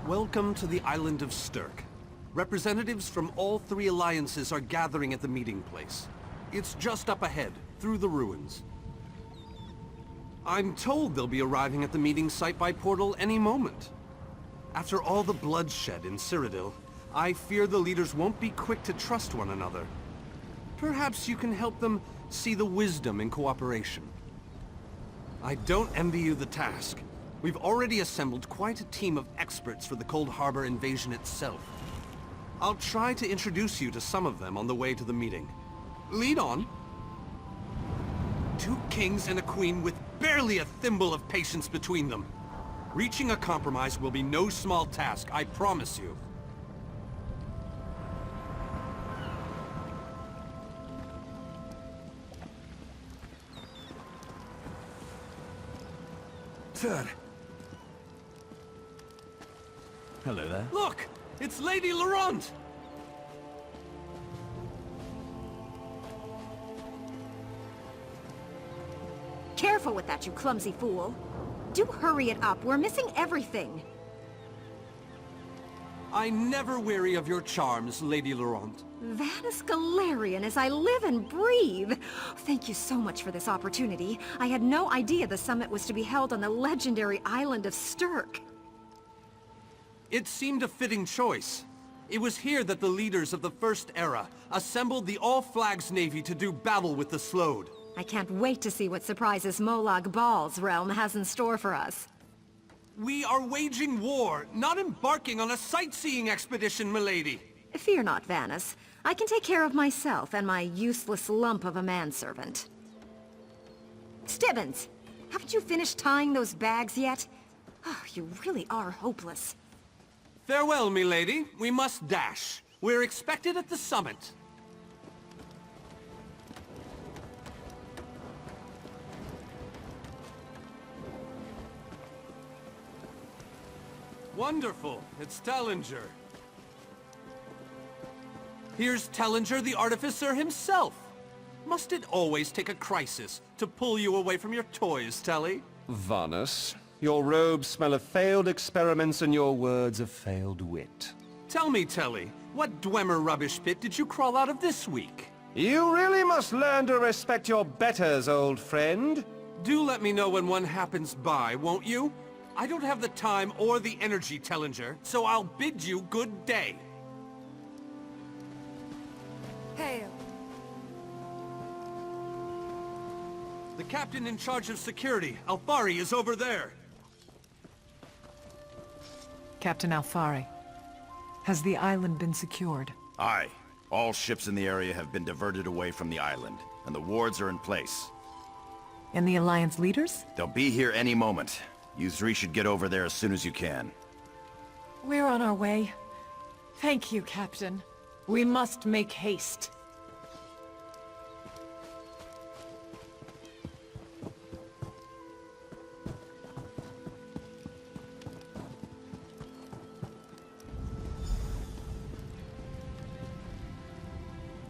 Welcome to the island of Stirk. Representatives from all three alliances are gathering at the meeting place. It's just up ahead, through the ruins. I'm told they'll be arriving at the meeting site by portal any moment. After all the bloodshed in Cyrodiil, I fear the leaders won't be quick to trust one another. Perhaps you can help them see the wisdom in cooperation. I don't envy you the task. We've already assembled quite a team of experts for the Coldharbor invasion itself. I'll try to introduce you to some of them on the way to the meeting. Lead on. 2 kings and a queen with barely a thimble of patience between them. Reaching a compromise will be no small task, I promise you. Sir. Hello there. Look! It's Lady Laurent! Careful with that, you clumsy fool. Do hurry it up. We're missing everything. I never weary of your charms, Lady Laurent. Vanus Galarian as I live and breathe. Thank you so much for this opportunity. I had no idea the summit was to be held on the legendary island of Stirk. It seemed a fitting choice. It was here that the leaders of the First Era assembled the All-Flags Navy to do battle with the Slode. I can't wait to see what surprises Molag Bal's realm has in store for us. We are waging war, not embarking on a sightseeing expedition, milady. Fear not, Vanus. I can take care of myself and my useless lump of a manservant. Stibbins! Haven't you finished tying those bags yet? Oh, you really are hopeless. Farewell, milady. We must dash. We're expected at the summit. Wonderful. It's Tellinger. Here's Tellinger the Artificer himself. Must it always take a crisis to pull you away from your toys, Telly? Vanus, your robes smell of failed experiments and your words of failed wit. Tell me, Telly, what Dwemer rubbish pit did you crawl out of this week? You really must learn to respect your betters, old friend. Do let me know when one happens by, won't you? I don't have the time or the energy, Tellinger, so I'll bid you good day. Hail. The captain in charge of security, Alfari, is over there. Captain Alfari, has the island been secured? Aye. All ships in the area have been diverted away from the island, and the wards are in place. And the Alliance leaders? They'll be here any moment. You three should get over there as soon as you can. We're on our way. Thank you, Captain. We must make haste.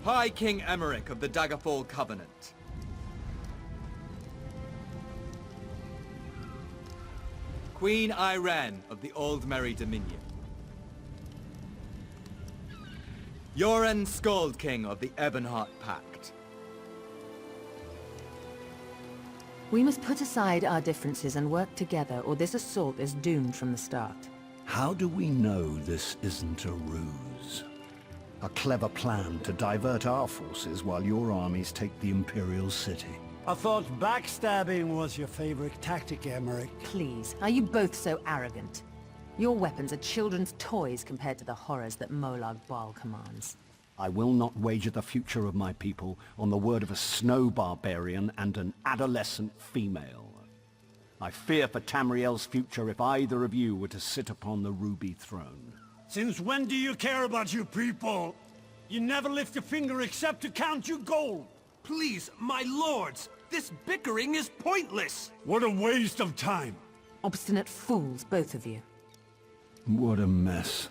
High King Emmerich of the Daggerfall Covenant. Queen Irene of the Old Merry Dominion. Yoren Skald King of the Ebonheart Pact. We must put aside our differences and work together, or this assault is doomed from the start. How do we know this isn't a ruse? A clever plan to divert our forces while your armies take the Imperial City. I thought backstabbing was your favorite tactic, Emmerich. Please, are you both so arrogant? Your weapons are children's toys compared to the horrors that Molag Bal commands. I will not wager the future of my people on the word of a snow barbarian and an adolescent female. I fear for Tamriel's future if either of you were to sit upon the Ruby Throne. Since when do you care about your people? You never lift a finger except to count your gold. Please, my lords, this bickering is pointless. What a waste of time. Obstinate fools, both of you. What a mess.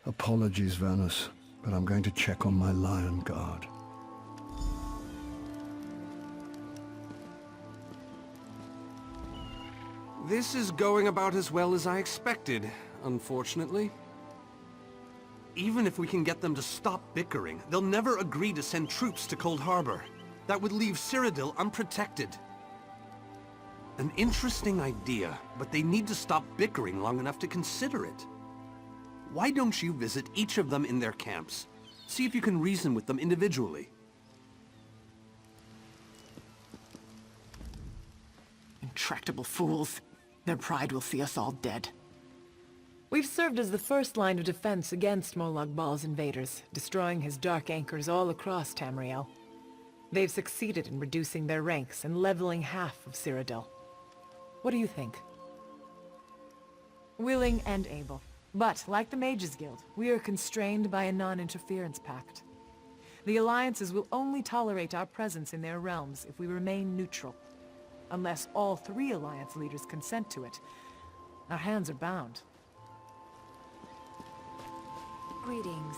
Apologies, Vanus, but I'm going to check on my Lion Guard. This is going about as well as I expected. unfortunately. Even if we can get them to stop bickering, they'll never agree to send troops to Coldharbor. That would leave Cyrodiil unprotected. An interesting idea, but they need to stop bickering long enough to consider it. Why don't you visit each of them in their camps? See if you can reason with them individually. Intractable fools. Their pride will see us all dead. We've served as the first line of defense against Molag Bal's invaders, destroying his dark anchors all across Tamriel. They've succeeded in reducing their ranks and leveling half of Cyrodiil. What do you think? Willing and able. But, like the Mages Guild, we are constrained by a non-interference pact. The alliances will only tolerate our presence in their realms if we remain neutral. Unless all 3 alliance leaders consent to it, our hands are bound. Greetings.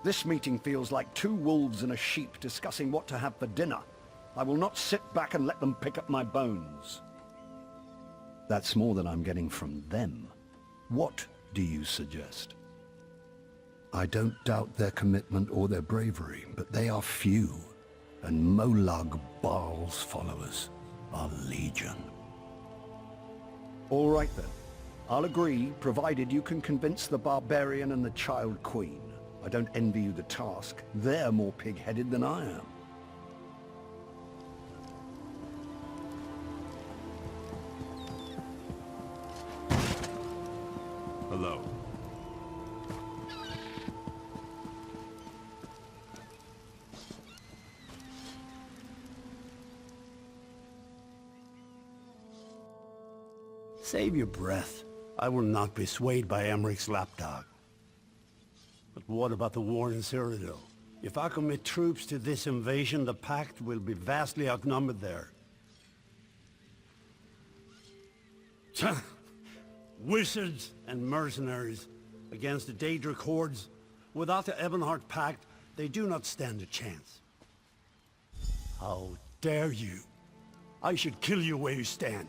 This meeting feels like 2 wolves and a sheep discussing what to have for dinner. I will not sit back and let them pick up my bones. That's more than I'm getting from them. What do you suggest? I don't doubt their commitment or their bravery, but they are few, and Molag Bal's followers are legion. All right then. I'll agree, provided you can convince the barbarian and the child queen. I don't envy you the task. They're more pig-headed than I am. Hello. Save your breath. I will not be swayed by Emmeric's lapdog. But what about the war in Cyrodiil? If I commit troops to this invasion, the Pact will be vastly outnumbered there. Wizards and mercenaries against the Daedric hordes. Without the Ebonheart Pact, they do not stand a chance. How dare you? I should kill you where you stand.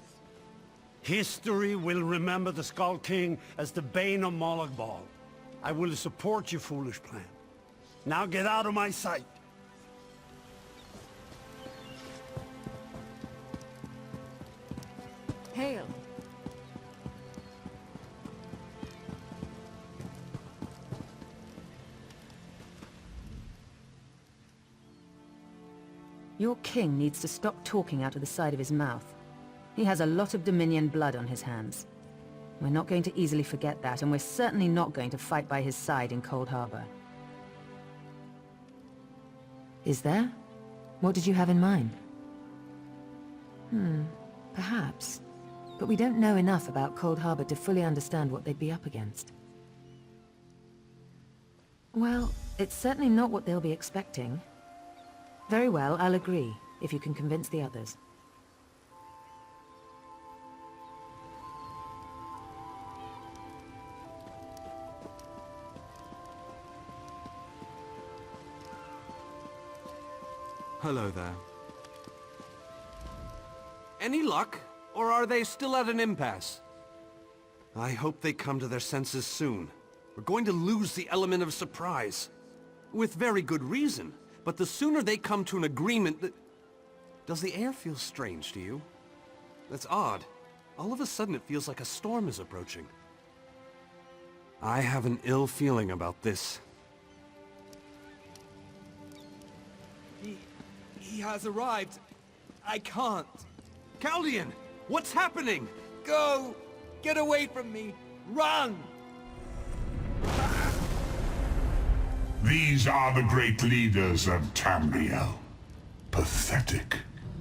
History will remember the Skull King as the bane of Molag Bal. I will support your foolish plan. Now get out of my sight! Hail! Your king needs to stop talking out of the side of his mouth. He has a lot of Dominion blood on his hands. We're not going to easily forget that, and we're certainly not going to fight by his side in Coldharbor. Is there? What did you have in mind? Perhaps. But we don't know enough about Coldharbor to fully understand what they'd be up against. Well, it's certainly not what they'll be expecting. Very well, I'll agree, if you can convince the others. Hello there. Any luck? Or are they still at an impasse? I hope they come to their senses soon. We're going to lose the element of surprise. With very good reason. But the sooner they come to an agreement that... Does the air feel strange to you? That's odd. All of a sudden it feels like a storm is approaching. I have an ill feeling about this. He has arrived. I can't. Chaldean! What's happening? Go! Get away from me! Run! These are the great leaders of Tamriel. Pathetic.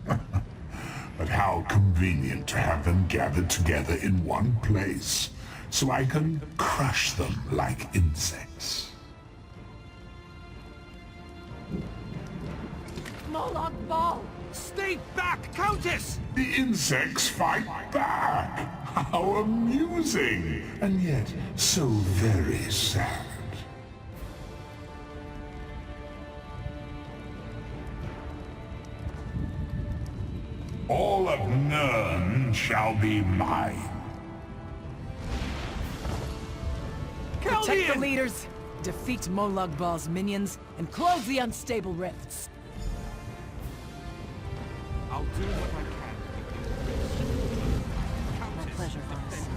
But how convenient to have them gathered together in one place, so I can crush them like insects. Molag Bal! Stay back, Countess! The insects fight back! How amusing! And yet, so very sad. island shall be mine. Protect the leaders, defeat Molag Bal's minions, and close the unstable rifts. I'll do what I can. My pleasure, Varus.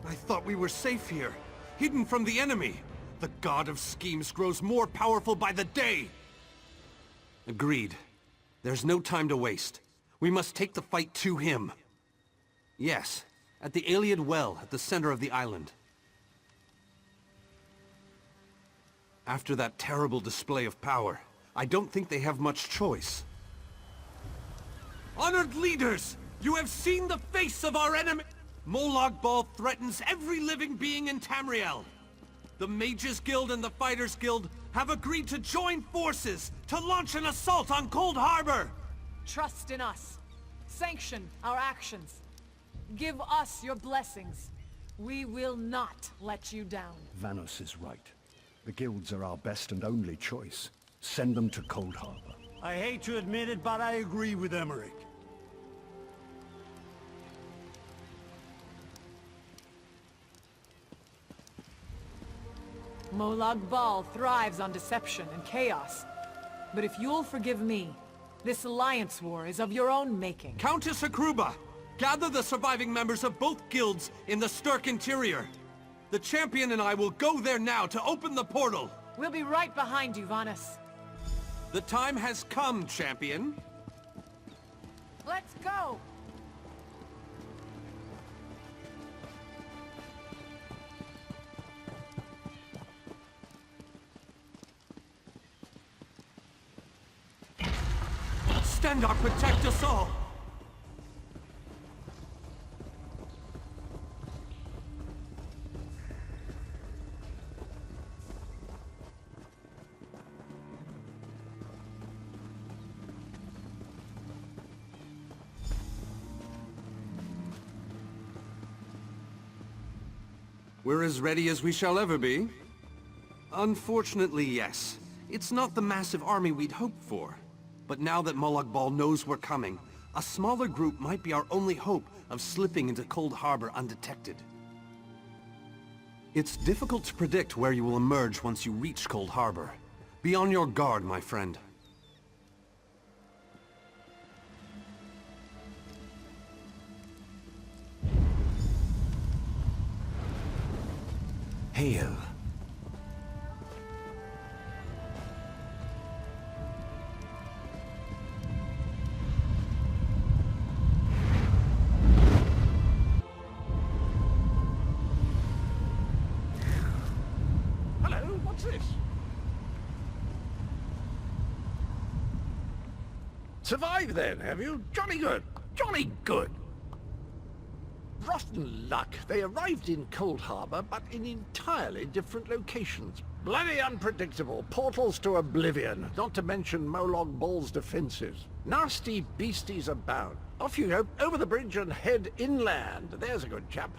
I thought we were safe here, hidden from the enemy. The god of schemes grows more powerful by the day. Agreed. There's no time to waste. We must take the fight to him. Yes, at the Iliad Well at the center of the island. After that terrible display of power, I don't think they have much choice. Honored leaders! You have seen the face of our enemy! Molag Bal threatens every living being in Tamriel. The Mages Guild and the Fighters Guild have agreed to join forces to launch an assault on Coldharbor! Trust in us. Sanction our actions. Give us your blessings. We will not let you down. Vanos is right. The guilds are our best and only choice. Send them to Coldharbor. I hate to admit it, but I agree with Emmerich. Molag Bal thrives on deception and chaos. But if you'll forgive me, this alliance war is of your own making. Countess Akruba! Gather the surviving members of both guilds in the Sturk interior. The champion and I will go there now to open the portal. We'll be right behind you, Vanus. The time has come, champion. Let's go! Stendarr, protect us all! We're as ready as we shall ever be. Unfortunately, yes. It's not the massive army we'd hoped for. But now that Molag Bal knows we're coming, a smaller group might be our only hope of slipping into Coldharbor undetected. It's difficult to predict where you will emerge once you reach Coldharbor. Be on your guard, my friend. Hail. Hello, what's this? Survived then, have you? Jolly good. Jolly good. Rotten luck. They arrived in Coldharbor, but in entirely different locations. Bloody unpredictable. Portals to oblivion, not to mention Molog Ball's defenses. Nasty beasties abound. Off you go, over the bridge and head inland. There's a good chap.